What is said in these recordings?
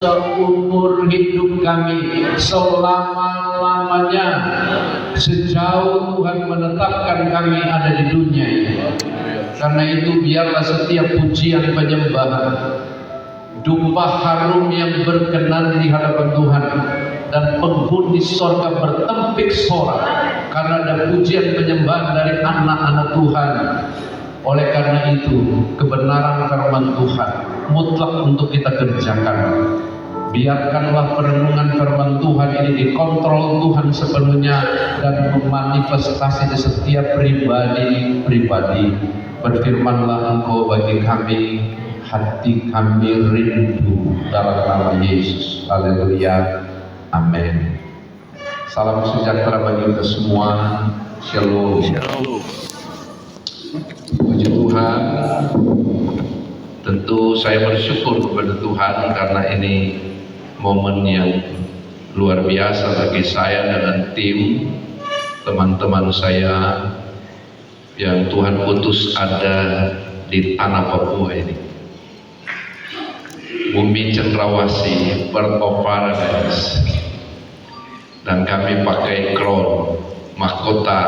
seumur hidup kami, selama-lamanya, sejauh Tuhan menetapkan kami ada di dunia ini. Karena itu biarlah setiap pujian penyembahan, dupa harum yang berkenan di hadapan Tuhan, dan penghuni sorga bertempik sorak karena ada pujian penyembahan dari anak-anak Tuhan. Oleh karena itu, kebenaran firman Tuhan mutlak untuk kita kerjakan. Biarkanlah perenungan firman Tuhan ini dikontrol Tuhan sepenuhnya dan memanifestasi di setiap pribadi. Berfirmanlah Engkau bagi kami, hati kami rindu, dalam nama Yesus. Haleluya. Amin. Salam sejahtera bagi kita semua. Shalom. Puji Tuhan. Tentu saya bersyukur kepada Tuhan karena ini momen yang luar biasa bagi saya dengan tim teman-teman saya yang Tuhan utus ada di tanah Papua ini. Bumi Cendrawasih, Bird of Paradise, dan kami pakai crown mahkota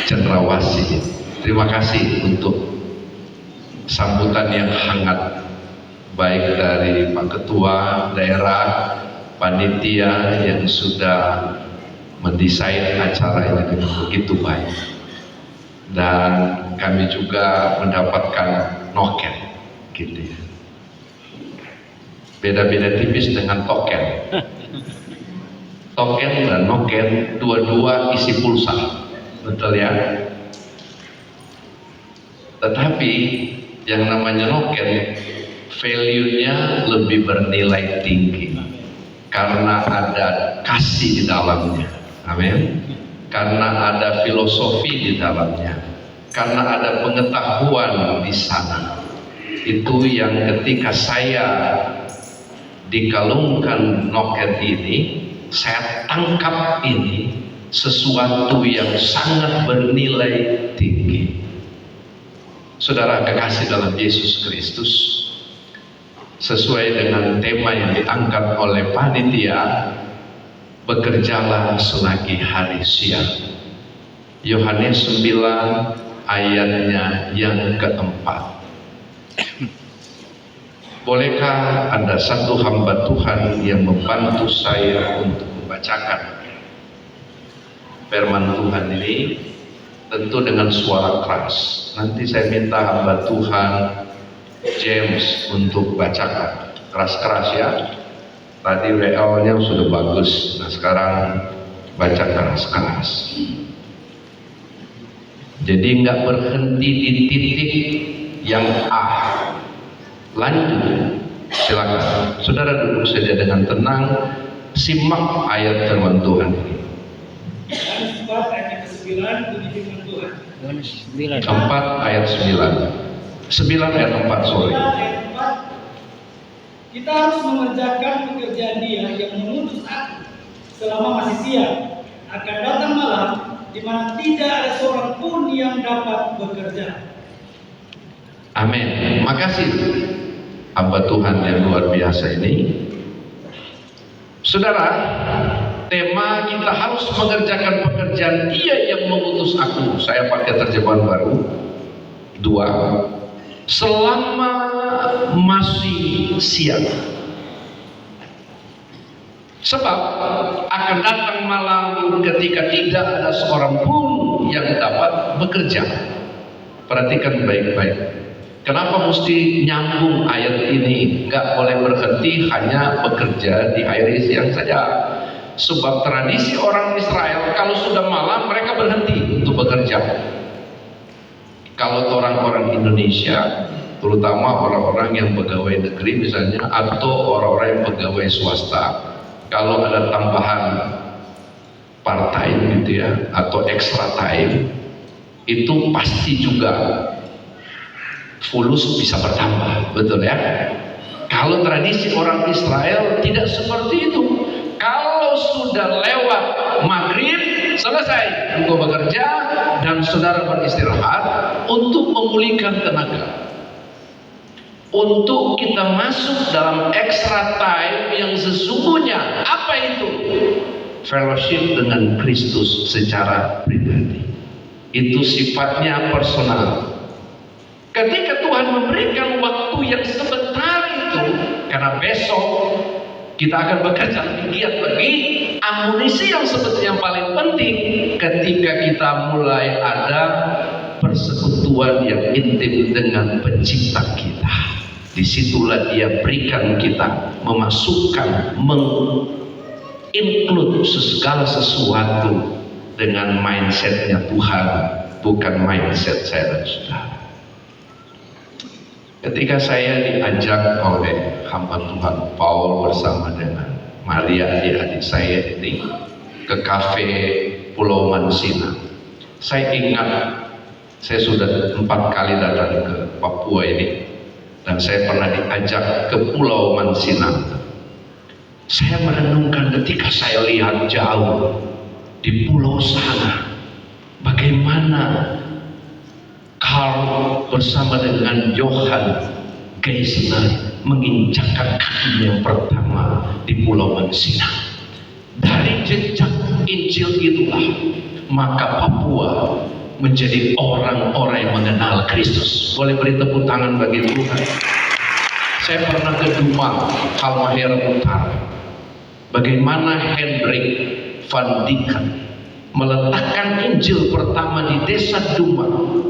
Cendrawasih. Terima kasih untuk sambutan yang hangat, baik dari Pak Ketua Daerah, panitia yang sudah mendesain acara ini dengan begitu baik, dan kami juga mendapatkan noken, gitu ya. Beda-beda tipis dengan token. Token dan noken dua-dua isi pulsa, betul ya. Tetapi yang namanya noken, value-nya lebih bernilai tinggi karena ada kasih di dalamnya. Amin. Karena ada filosofi di dalamnya, karena ada pengetahuan di sana. Itu yang ketika saya dikalungkan noken ini, saya tangkap ini sesuatu yang sangat bernilai tinggi. Saudara kekasih dalam Yesus Kristus, sesuai dengan tema yang diangkat oleh panitia, bekerjalah selagi hari siang. Yohanes 9 ayatnya yang keempat. Bolehkah ada satu hamba Tuhan yang membantu saya untuk membacakan firman Tuhan ini, tentu dengan suara keras. Nanti saya minta hamba Tuhan James untuk bacakan keras-keras ya. Tadi WL-nya sudah bagus, nah sekarang baca keras-keras. Jadi nggak berhenti di titik yang A. Lanjut, silakan. Saudara duduk saja dengan tenang, simak ayat firman Tuhan ini. 4 ayat 9 bunyi firman Tuhan. 4 ayat 9. 9 ayat 4, sorry. Ayat 4, kita harus mengerjakan pekerjaan Dia yang mengutus aku selama masih siang. Akan datang malam di mana tidak ada seorang pun yang dapat bekerja. Amin. Makasih hamba Tuhan yang luar biasa ini. Saudara, tema kita harus mengerjakan pekerjaan Dia yang mengutus aku. Saya pakai terjemahan baru 2. Selama masih siang. Sebab akan datang malam ketika tidak ada seorang pun yang dapat bekerja. Perhatikan baik-baik. Kenapa mesti nyambung ayat ini? Gak boleh berhenti hanya bekerja di hari siang saja. Sebab tradisi orang Israel, kalau sudah malam mereka berhenti untuk bekerja. Kalau orang-orang Indonesia, terutama orang-orang yang pegawai negeri misalnya, atau orang-orang yang pegawai swasta, kalau ada tambahan part time gitu ya, atau extra time, itu pasti juga fulus bisa bertambah, betul ya. Kalau tradisi orang Israel tidak seperti itu. Kalau sudah lewat maghrib selesai engkau bekerja dan saudara beristirahat untuk memulihkan tenaga, untuk kita masuk dalam extra time yang sesungguhnya apa itu? Fellowship dengan Kristus secara pribadi. Itu sifatnya personal. Ketika Tuhan memberikan waktu yang sebentar itu, karena besok kita akan bekerja lebih giat lagi, amunisi yang sebetulnya yang paling penting ketika kita mulai ada persekutuan yang intim dengan pencipta kita. Disitulah Dia berikan kita, memasukkan, include segala sesuatu dengan mindsetnya Tuhan, bukan mindset saya dan saudara. Ketika saya diajak oleh hamba Tuhan Paul bersama dengan Maria adik-adik saya ini ke kafe Pulau Mansina, saya ingat saya sudah 4 kali datang ke Papua ini, dan saya pernah diajak ke Pulau Mansina. Saya merenungkan ketika saya lihat jauh di pulau sana, bagaimana Karl bersama dengan Johann Geisler menginjakkan kaki yang pertama di Pulau Mansina. Dari jejak Injil itulah maka Papua menjadi orang-orang yang mengenal Kristus. Boleh beri tepuk tangan bagi Tuhan. Saya pernah ke Dumang, Halmahera Utara. Bagaimana Hendrik van Dijk meletakkan Injil pertama di desa Dumang.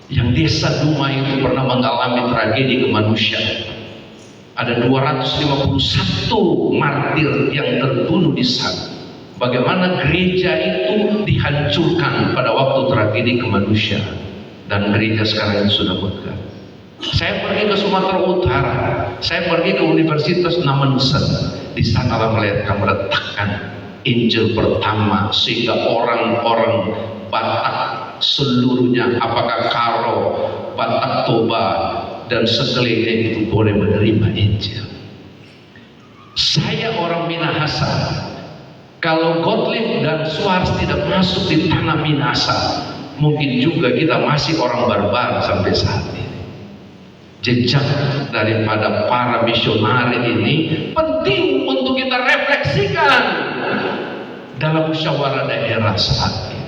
Yang desa Dumang itu pernah mengalami tragedi kemanusiaan. Ada 251 martir yang terbunuh di sana. Bagaimana gereja itu dihancurkan pada waktu tragedi kemanusiaan, dan gereja sekarang ini sudah megah. Saya pergi ke Sumatera Utara, saya pergi ke Universitas Nammensen. Di sana mereka meletakkan Injil pertama sehingga orang-orang Batak seluruhnya, apakah Karo, Batak Toba dan sekelilingnya itu boleh menerima Injil. Saya orang Minahasa. Kalau Gottlieb dan Schwarz tidak masuk di tanah Minahasa, mungkin juga kita masih orang barbar sampai saat ini. Jejak daripada para misionari ini penting untuk kita refleksikan dalam musyawarah daerah saat ini.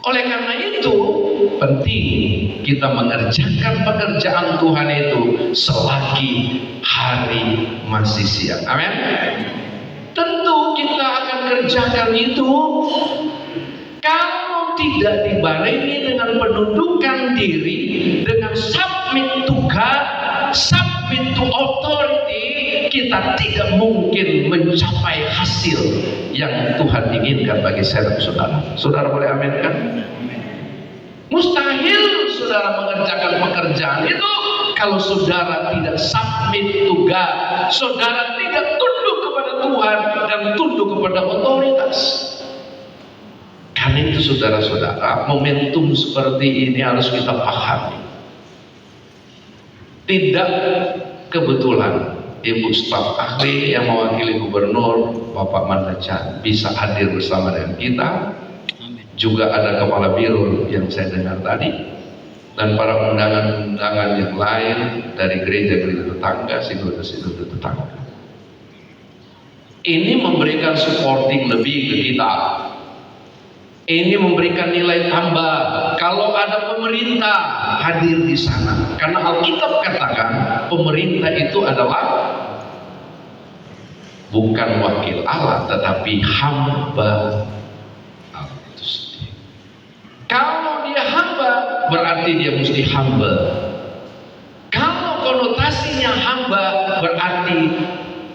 Oleh karena itu penting kita mengerjakan pekerjaan Tuhan itu selagi hari masih siang. Amin. Tentu kita akan kerjakan itu kalau tidak dibarengi dengan penundukan diri, dengan submit to God, submit to authority, kita tidak mungkin mencapai hasil yang Tuhan inginkan bagi saya dan saudara. Saudara boleh amin kan? Mustahil saudara mengerjakan pekerjaan itu kalau saudara tidak submit to God, saudara tidak tunduk kepada Tuhan dan tunduk kepada otoritas. Karena itu saudara-saudara, momentum seperti ini harus kita pahami. Tidak kebetulan Ibu staf ahli yang mewakili Gubernur Bapak Mandacan bisa hadir bersama dengan kita. Juga ada Kepala Biro yang saya dengar tadi, dan para undangan-undangan yang lain dari gereja-gereja tetangga, sinode-sinode tetangga. Ini memberikan supporting lebih ke kita. Ini memberikan nilai tambah kalau ada pemerintah hadir di sana. Karena Alkitab katakan pemerintah itu adalah bukan wakil Allah, tetapi hamba Allah itu sendiri. Kalau dia hamba, berarti dia mesti humble. Kalau konotasinya hamba, berarti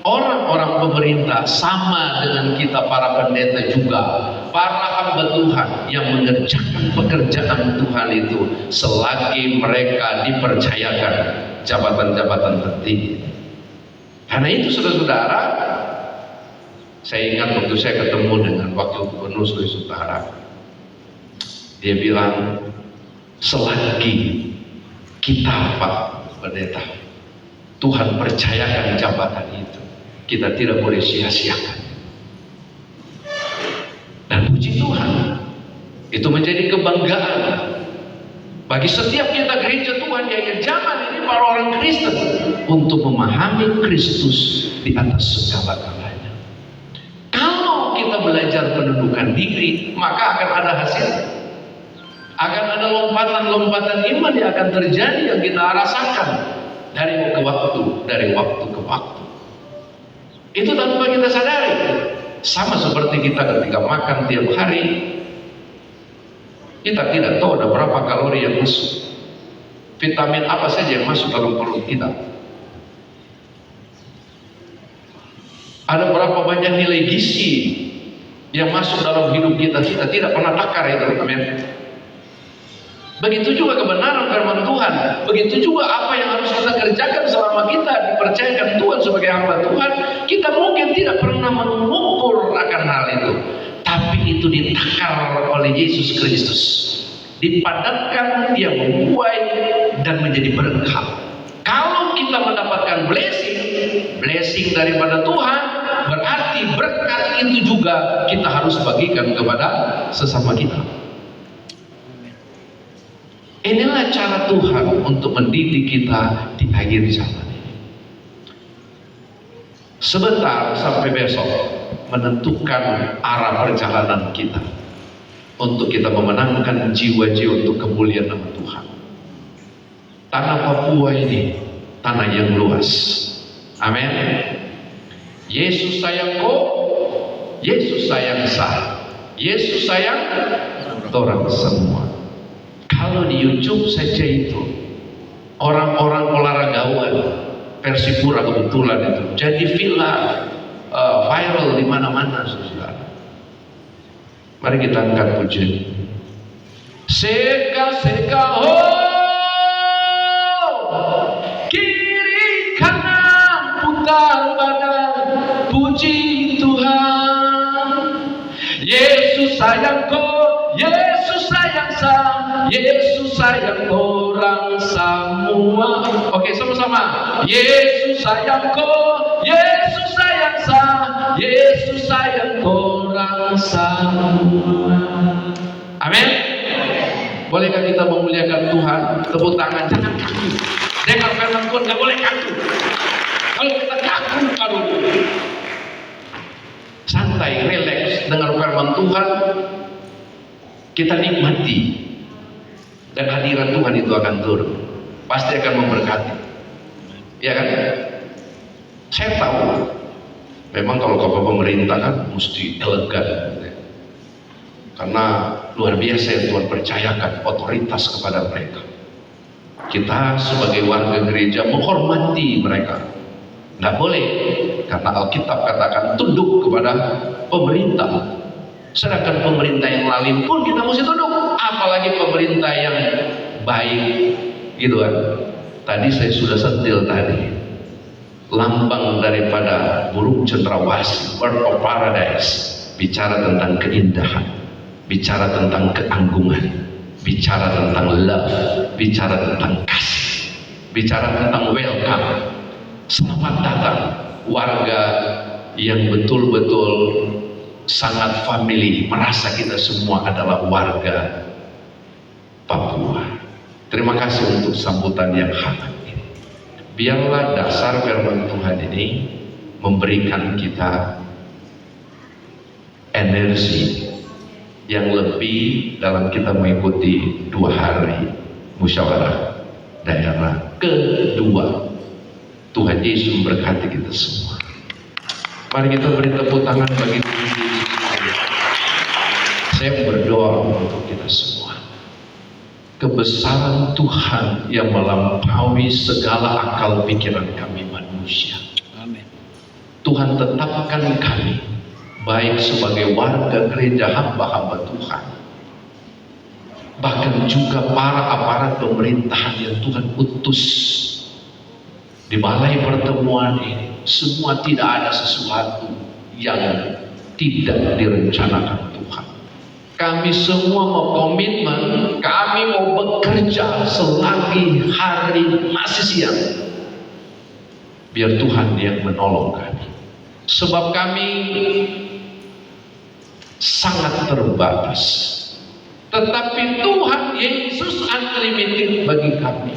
orang-orang pemerintah sama dengan kita para pendeta juga, para hamba Tuhan yang mengerjakan pekerjaan Tuhan itu selagi mereka dipercayakan jabatan-jabatan tertinggi. Karena itu saudara-saudara, saya ingat waktu saya ketemu dengan Wakil Gubernur Sulawesi Utara, dia bilang selagi kita Pak Pendeta Tuhan percayakan jabatan itu, kita tidak boleh sia-siakan. Dan puji Tuhan, itu menjadi kebanggaan Bagi setiap kita gereja Tuhan yang zaman ini para orang Kristen untuk memahami Kristus di atas segala-galanya. Kalau kita belajar pendudukan diri, maka akan ada hasil. Akan ada lompatan-lompatan iman yang akan terjadi yang kita rasakan dari waktu ke waktu. Itu tanpa kita sadari. Sama seperti kita ketika makan tiap hari, kita tidak tahu ada berapa kalori yang masuk, vitamin apa saja yang masuk dalam perut kita, ada berapa banyak nilai gizi yang masuk dalam hidup kita. Kita tidak pernah takar itu. Amin. Begitu juga kebenaran firman Tuhan. Begitu juga apa yang harus kita kerjakan selama kita dipercayakan Tuhan sebagai hamba Tuhan. Kita mungkin tidak pernah mengukur akan hal itu, tapi itu ditakar oleh Yesus Kristus, dipadatkan, dia membuai dan menjadi berkah. Kalau kita mendapatkan blessing daripada Tuhan, berarti berkat itu juga kita harus bagikan kepada sesama kita. Inilah cara Tuhan untuk mendidik kita di akhir zaman ini. Sebentar sampai besok menentukan arah perjalanan kita untuk kita memenangkan jiwa-jiwa untuk kemuliaan nama Tuhan. Tanah Papua ini tanah yang luas. Amin. Yesus sayang kau, Yesus sayang saya, Yesus sayang orang semua. Kalau di YouTube saja itu orang-orang olahragawan Persipura kebetulan itu jadi viral di mana-mana, saudara. Mari kita angkat pujian. Seka ho, kiri kanan putar badan, puji Tuhan. Yesus sayangku, Yesus sayang saya, Yesus sayang orang semua. Oke, sama-sama. Yesus sayangku, Yesus sayang saya, Yesus sayang orang semua. Amin. Bolehkah kita memuliakan Tuhan? Tepuk tangan, jangan kaku. Dengar firman Tuhan, nggak boleh kaku. Kalau kita kaku, aduh. Santai, relax, dengar firman Tuhan, kita nikmati, dan hadirat Tuhan itu akan turun, pasti akan memberkati. Ya kan? Saya tahu, memang kalau kapal pemerintah kan mesti elegan, karena luar biasa yang Tuhan percayakan otoritas kepada mereka. Kita sebagai warga gereja menghormati mereka. Nggak boleh, karena Alkitab katakan tunduk kepada pemerintah. Sedangkan pemerintah yang lalim pun kita mesti tunduk, apalagi pemerintah yang baik, gitu kan. Tadi saya sudah sentil tadi, lambang daripada burung cendrawasih, bird of paradise, bicara tentang keindahan, bicara tentang keanggungan, bicara tentang love, bicara tentang kasih, bicara tentang welcome. Selamat datang warga yang betul-betul sangat family, merasa kita semua adalah warga Papua. Terima kasih untuk sambutan yang hangat ini. Biarlah dasar firman Tuhan ini memberikan kita energi yang lebih dalam kita mengikuti 2 hari musyawarah daerah kedua. Tuhan Yesus memberkati kita semua. Mari kita beri tepuk tangan bagi Tuhan Yesus. Saya berdoa untuk kita semua. Kebesaran Tuhan yang melampaui segala akal pikiran kami manusia. Amin. Tuhan tetapkan kami baik sebagai warga gereja hamba-hamba Tuhan, bahkan juga para aparat pemerintahan yang Tuhan utus di balai pertemuan ini. Semua tidak ada sesuatu yang tidak direncanakan Tuhan. Kami semua mau komitmen, kami mau bekerja selagi hari masih siang, biar Tuhan yang menolong kami. Sebab kami sangat terbatas. tetapi Tuhan Yesus unlimited bagi kami,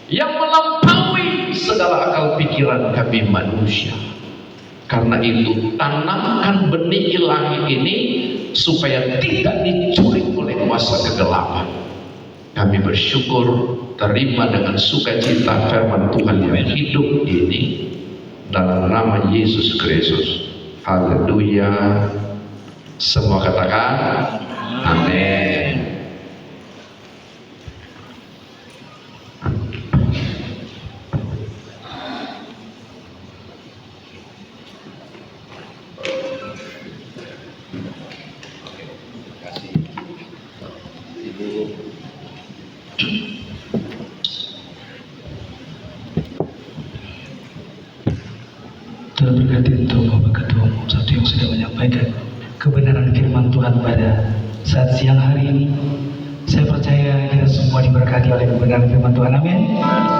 yang melampaui segala akal pikiran kami manusia. Karena itu tanamkan benih ilahi ini supaya tidak dicuri oleh kuasa kegelapan. Kami bersyukur, terima dengan sukacita firman Tuhan yang hidup ini dalam nama Yesus Kristus. Haleluya. Semua katakan amin. Tuhan berkati untuk Bapak Ketua Umum satu yang sudah menyampaikan kebenaran firman Tuhan pada saat siang hari ini. Saya percaya kita semua diberkati oleh kebenaran firman Tuhan. Amin.